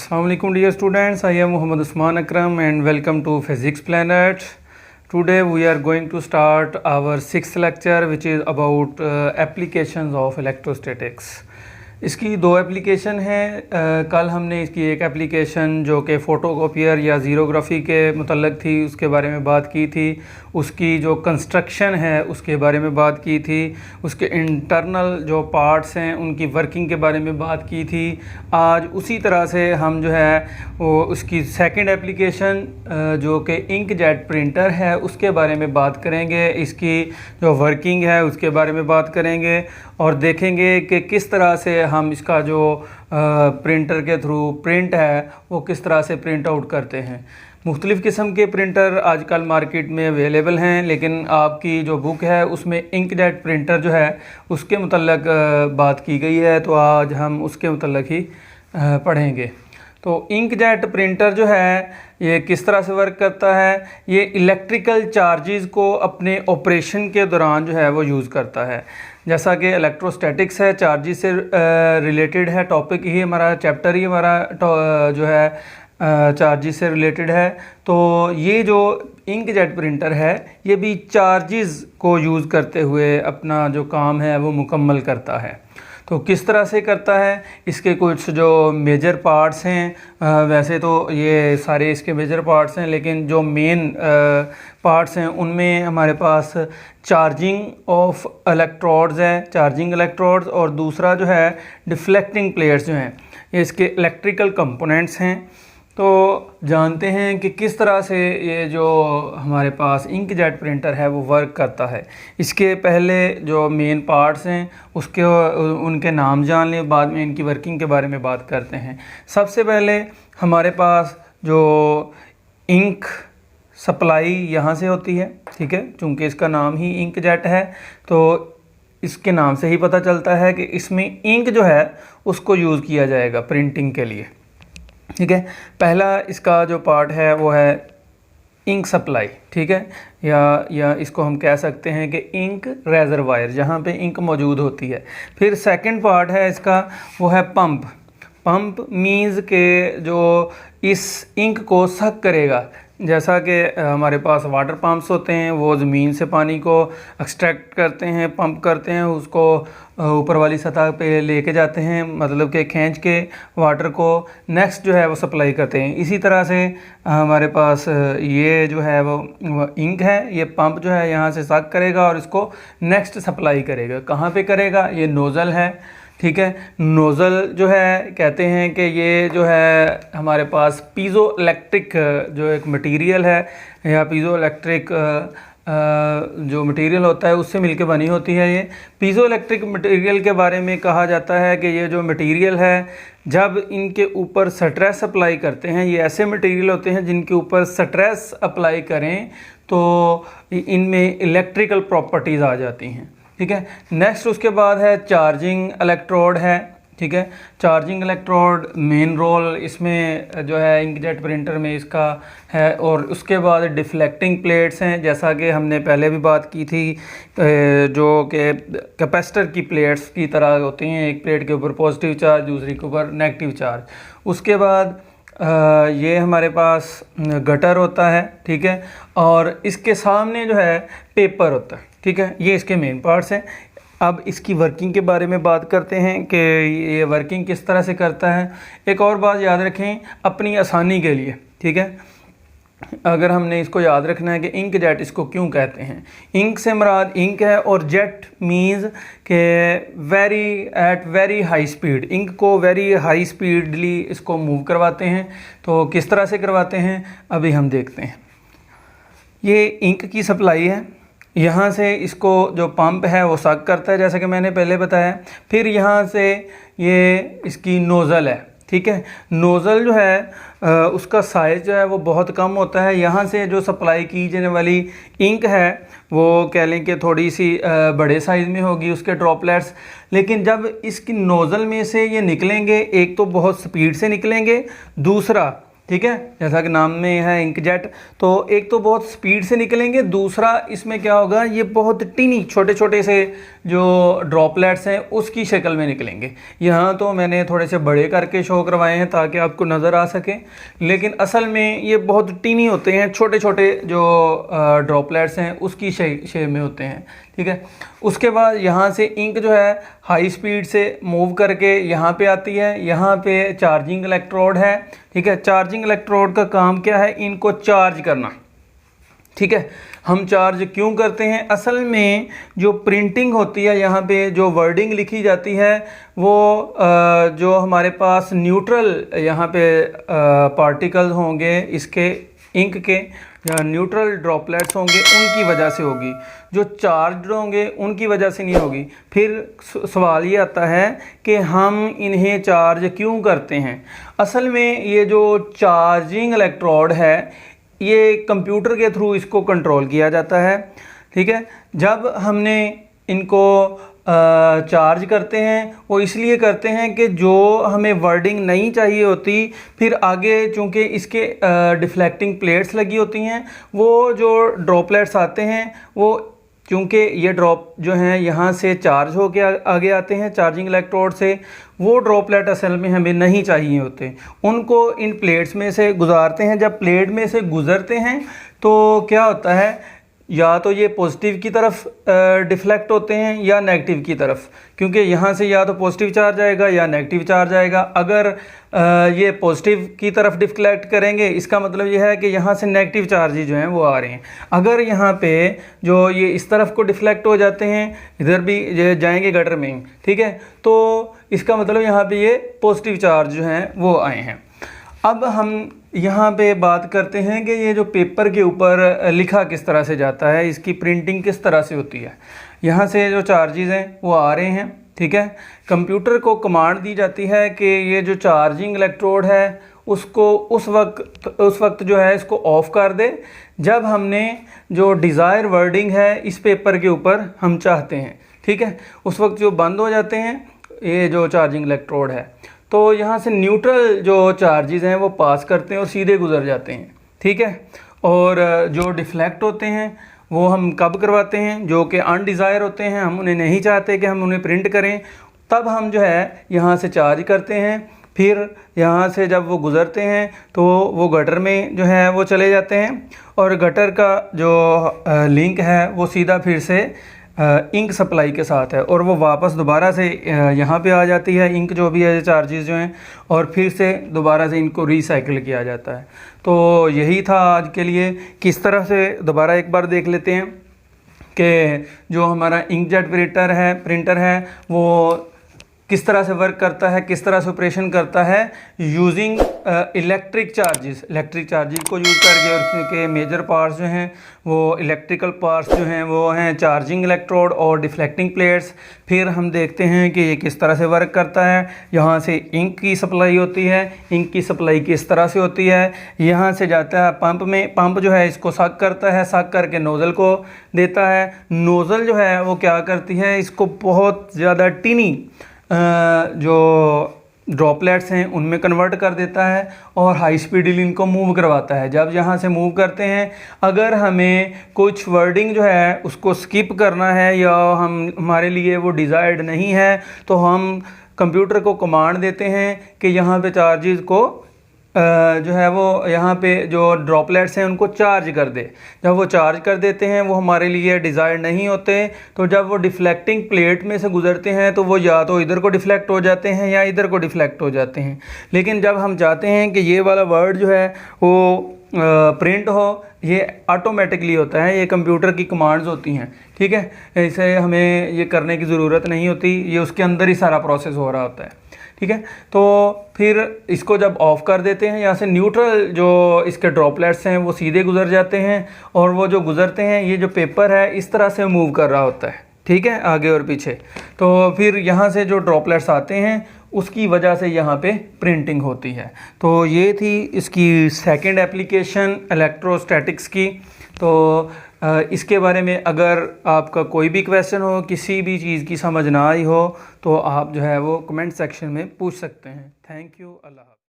Assalamualaikum dear students, I am Muhammad Usman Akram and welcome to Physics Planet. Today we are going to start our sixth lecture which is about applications of electrostatics. इसकी दो application हैं। कल हमने इसकी एक application जो कि photocopier या ज़ीरोग्राफी के मुतल्लक थी उसके बारे में बात की थी, उसकी जो कंस्ट्रक्शन है उसके बारे में बात की थी, उसके इंटरनल जो पार्ट्स हैं उनकी वर्किंग के बारे में बात की थी। आज उसी तरह से हम जो है वो उसकी सेकंड एप्लीकेशन जो कि इंकजेट प्रिंटर है उसके बारे में बात करेंगे, इसकी जो वर्किंग है उसके बारे में बात करेंगे और देखेंगे कि किस तरह से हम इसका जो प्रिंटर के थ्रू प्रिंट है वो किस तरह से प्रिंट आउट करते हैं। मुख्तलिफ़ किस्म के प्रिंटर आजकल मार्केट में अवेलेबल हैं, लेकिन आपकी जो बुक है उसमें इंकजेट प्रिंटर जो है उसके मुतल्लक बात की गई है, तो आज हम उसके मुतल्लक ही पढ़ेंगे। तो इंकजेट प्रिंटर जो है ये किस तरह से वर्क करता है, ये इलेक्ट्रिकल चार्जेस को अपने ऑपरेशन के दौरान जो है वो यूज़ करता है। जैसा कि इलेक्ट्रोस्टैटिक्स है, चार्जेस से रिलेटेड है, टॉपिक ही हमारा, चैप्टर ही हमारा जो है चार्जेस से रिलेटेड है। तो ये जो इंकजेट प्रिंटर है ये भी चार्जेस को यूज़ करते हुए अपना जो काम है वो मुकम्मल करता है। तो किस तरह से करता है, इसके कुछ जो मेजर पार्ट्स हैं, वैसे तो ये सारे इसके मेजर पार्ट्स हैं, लेकिन जो मेन पार्ट्स हैं उनमें हमारे पास चार्जिंग ऑफ इलेक्ट्रोड्स है, चार्जिंग इलेक्ट्रोड्स, और दूसरा जो है डिफ्लेक्टिंग प्लेट्स जो हैं ये इसके इलेक्ट्रिकल कंपोनेंट्स हैं। तो जानते हैं कि किस तरह से ये जो हमारे पास इंकजेट प्रिंटर है वो वर्क करता है। इसके पहले जो मेन पार्ट्स हैं उसके उनके नाम जान लें, बाद में इनकी वर्किंग के बारे में बात करते हैं। सबसे पहले हमारे पास जो इंक सप्लाई यहाँ से होती है, ठीक है, चूँकि इसका नाम ही इंकजेट है तो इसके नाम से ही पता चलता है कि इसमें इंक जो है उसको यूज़ किया जाएगा प्रिंटिंग के लिए, ठीक है। पहला इसका जो पार्ट है वो है इंक सप्लाई, ठीक है, या इसको हम कह सकते हैं कि इंक रेजरवायर, जहाँ पे इंक मौजूद होती है। फिर सेकंड पार्ट है इसका वो है पंप। पंप मींस के जो इस इंक को सक करेगा, जैसा कि हमारे पास वाटर पंप्स होते हैं, वो ज़मीन से पानी को एक्सट्रैक्ट करते हैं, पंप करते हैं, उसको ऊपर वाली सतह पे लेके जाते हैं, मतलब कि खींच के वाटर को नेक्स्ट जो है वो सप्लाई करते हैं। इसी तरह से हमारे पास ये जो है वो इंक है, ये पंप जो है यहाँ से सक करेगा और इसको नेक्स्ट सप्लाई करेगा। कहाँ पे करेगा, ये नोज़ल है, ठीक है। नोज़ल जो है कहते हैं कि ये जो है हमारे पास पीज़ो इलेक्ट्रिक जो एक मटेरियल है या पीज़ो इलेक्ट्रिक जो मटेरियल होता है उससे मिलके बनी होती है। ये पीज़ो इलेक्ट्रिक मटेरियल के बारे में कहा जाता है कि ये जो मटेरियल है जब इनके ऊपर स्ट्रेस अप्लाई करते हैं, ये ऐसे मटेरियल होते हैं जिनके ऊपर स्ट्रेस अप्लाई करें तो इनमें इलेक्ट्रिकल प्रॉपर्टीज़ आ जाती हैं, ठीक है। नेक्स्ट उसके बाद है चार्जिंग इलेक्ट्रोड है, ठीक है। चार्जिंग इलेक्ट्रोड मेन रोल इसमें जो है इंकजेट प्रिंटर में इसका है। और उसके बाद डिफ्लेक्टिंग प्लेट्स हैं, जैसा कि हमने पहले भी बात की थी, जो कि कैपेसिटर की प्लेट्स की तरह होती हैं, एक प्लेट के ऊपर पॉजिटिव चार्ज, दूसरी के ऊपर नेगेटिव चार्ज। उसके बाद ये हमारे पास गटर होता है, ठीक है, और इसके सामने जो है पेपर होता है, ठीक है। ये इसके मेन पार्ट्स हैं। अब इसकी वर्किंग के बारे में बात करते हैं कि ये वर्किंग किस तरह से करता है। एक और बात याद रखें अपनी आसानी के लिए, ठीक है, अगर हमने इसको याद रखना है कि इंक जेट इसको क्यों कहते हैं। इंक से मुराद इंक है और जेट मीन्स के वेरी हाई स्पीड, इंक को वेरी हाई स्पीडली इसको मूव करवाते हैं। तो किस तरह से करवाते हैं अभी हम देखते हैं। ये इंक की सप्लाई है, यहाँ से इसको जो पंप है वो सक करता है जैसा कि मैंने पहले बताया। फिर यहाँ से ये इसकी नोज़ल है, ठीक है। नोज़ल जो है उसका साइज़ जो है वो बहुत कम होता है। यहाँ से जो सप्लाई की जाने वाली इंक है वो कह लें कि थोड़ी सी बड़े साइज़ में होगी उसके ड्रॉपलेट्स, लेकिन जब इसकी नोज़ल में से ये निकलेंगे, एक तो बहुत स्पीड से निकलेंगे, दूसरा, ठीक है, जैसा कि नाम में है इंकजेट, तो एक तो बहुत स्पीड से निकलेंगे, दूसरा इसमें क्या होगा, ये बहुत टीनी छोटे छोटे से जो ड्रॉपलेट्स हैं उसकी शक्ल में निकलेंगे। यहाँ तो मैंने थोड़े से बड़े करके शो करवाए हैं ताकि आपको नज़र आ सके, लेकिन असल में ये बहुत टीनी होते हैं, छोटे छोटे जो ड्रॉपलेट्स हैं उसकी शेप में होते हैं। ठीक है, उसके बाद यहाँ से इंक जो है हाई स्पीड से मूव करके यहाँ पे आती है। यहाँ पे चार्जिंग इलेक्ट्रोड है। ठीक है, चार्जिंग इलेक्ट्रोड का काम क्या है? इनको चार्ज करना। ठीक है, हम चार्ज क्यों करते हैं? असल में जो प्रिंटिंग होती है, यहाँ पे जो वर्डिंग लिखी जाती है वो जो हमारे पास न्यूट्रल यहाँ पे पार्टिकल्स होंगे इसके इंक के, या न्यूट्रल ड्रॉपलेट्स होंगे, उनकी वजह से होगी। जो चार्ज होंगे उनकी वजह से नहीं होगी। फिर सवाल ये आता है कि हम इन्हें चार्ज क्यों करते हैं? असल में ये जो चार्जिंग इलेक्ट्रोड है ये कंप्यूटर के थ्रू इसको कंट्रोल किया जाता है। ठीक है, जब हमने इनको चार्ज करते हैं वो इसलिए करते हैं कि जो हमें वर्डिंग नहीं चाहिए होती, फिर आगे चूँकि इसके डिफ्लेक्टिंग प्लेट्स लगी होती हैं, वो जो ड्रॉपलेट्स आते हैं वो क्योंकि ये ड्रॉप जो हैं यहाँ से चार्ज होके आगे आते हैं चार्जिंग इलेक्ट्रोड से, वो ड्रॉपलेट असल में हमें नहीं चाहिए होते, उनको इन प्लेट्स में से गुजारते हैं। जब प्लेट में से गुजरते हैं तो क्या होता है, या तो ये पॉजिटिव की तरफ डिफ्लेक्ट होते हैं या नेगेटिव की तरफ, क्योंकि यहाँ से या तो पॉजिटिव चार्ज आएगा या नेगेटिव चार्ज आएगा। अगर ये पॉजिटिव की तरफ डिफ्लेक्ट करेंगे इसका मतलब ये है कि यहाँ से नेगेटिव चार्जेस जो हैं वो आ रहे हैं। अगर यहाँ पे जो ये इस तरफ को डिफ्लेक्ट हो जाते हैं, इधर भी जाएंगे गटर में, ठीक है, तो इसका मतलब यहाँ पे ये पॉजिटिव चार्ज जो हैं वो आए हैं। अब हम यहाँ पे बात करते हैं कि ये जो पेपर के ऊपर लिखा किस तरह से जाता है, इसकी प्रिंटिंग किस तरह से होती है। यहाँ से जो चार्जेस हैं वो आ रहे हैं। ठीक है, कंप्यूटर को कमांड दी जाती है कि ये जो चार्जिंग इलेक्ट्रोड है उसको उस वक्त जो है इसको ऑफ कर दे जब हमने जो डिज़ायर वर्डिंग है इस पेपर के ऊपर हम चाहते हैं। ठीक है, उस वक्त जो बंद हो जाते हैं ये जो चार्जिंग इलेक्ट्रोड है, तो यहाँ से न्यूट्रल जो चार्जेस हैं वो पास करते हैं और सीधे गुजर जाते हैं। ठीक है, और जो डिफ्लेक्ट होते हैं वो हम कब करवाते हैं? जो कि अनडिज़ायर होते हैं, हम उन्हें नहीं चाहते कि हम उन्हें प्रिंट करें, तब हम जो है यहाँ से चार्ज करते हैं। फिर यहाँ से जब वो गुज़रते हैं तो वो गटर में जो है वो चले जाते हैं, और गटर का जो लिंक है वो सीधा फिर से इंक सप्लाई के साथ है, और वो वापस दोबारा से यहाँ पे आ जाती है इंक जो भी है चार्जेस जो हैं, और फिर से दोबारा से इनको रिसाइकिल किया जाता है। तो यही था आज के लिए। किस तरह से दोबारा एक बार देख लेते हैं कि जो हमारा इंकजेट प्रिंटर है वो किस तरह से वर्क करता है, किस तरह से ऑपरेशन करता है यूजिंग इलेक्ट्रिक चार्जेस को यूज़ करके। और क्योंकि मेजर पार्ट्स जो हैं वो इलेक्ट्रिकल पार्ट्स जो हैं वो हैं चार्जिंग इलेक्ट्रोड और डिफ्लेक्टिंग प्लेट्स। फिर हम देखते हैं कि ये किस तरह से वर्क करता है। यहाँ से इंक की सप्लाई होती है, इंक की सप्लाई किस तरह से होती है, यहाँ से जाता है पंप में, पंप जो है इसको सक करता है, सक करके नोज़ल को देता है। नोज़ल जो है वो क्या करती है, इसको बहुत ज़्यादा टीनी जो ड्रॉपलेट्स हैं उनमें कन्वर्ट कर देता है और हाई स्पीडली इनको मूव करवाता है। जब यहाँ से मूव करते हैं, अगर हमें कुछ वर्डिंग जो है उसको स्किप करना है या हमारे लिए वो डिज़ायर्ड नहीं है, तो हम कंप्यूटर को कमांड देते हैं कि यहाँ पे चार्जेस को जो है वो यहाँ पे जो ड्रॉपलेट्स हैं उनको चार्ज कर दे। जब वो चार्ज कर देते हैं वो हमारे लिए डिज़ायर्ड नहीं होते, तो जब वो डिफ्लेक्टिंग प्लेट में से गुजरते हैं तो वो या तो इधर को डिफ्लेक्ट हो जाते हैं या इधर को डिफ्लेक्ट हो जाते हैं। लेकिन जब हम चाहते हैं कि ये वाला वर्ड जो है वो प्रिंट हो, ये ऑटोमेटिकली होता है, ये कंप्यूटर की कमांड्स होती हैं। ठीक है, इसे हमें ये करने की ज़रूरत नहीं होती, ये उसके अंदर ही सारा प्रोसेस हो रहा होता है। ठीक है, तो फिर इसको जब ऑफ़ कर देते हैं, यहाँ से न्यूट्रल जो इसके ड्रॉपलेट्स हैं वो सीधे गुजर जाते हैं, और वो जो गुजरते हैं ये जो पेपर है इस तरह से मूव कर रहा होता है। ठीक है, आगे और पीछे। तो फिर यहाँ से जो ड्रॉपलेट्स आते हैं उसकी वजह से यहाँ पे प्रिंटिंग होती है। तो ये थी इसकी सेकंड एप्लीकेशन इलेक्ट्रोस्टैटिक्स की। तो इसके बारे में अगर आपका कोई भी क्वेश्चन हो, किसी भी चीज़ की समझ ना आई हो, तो आप जो है वो कमेंट सेक्शन में पूछ सकते हैं। Thank you. अल्लाह।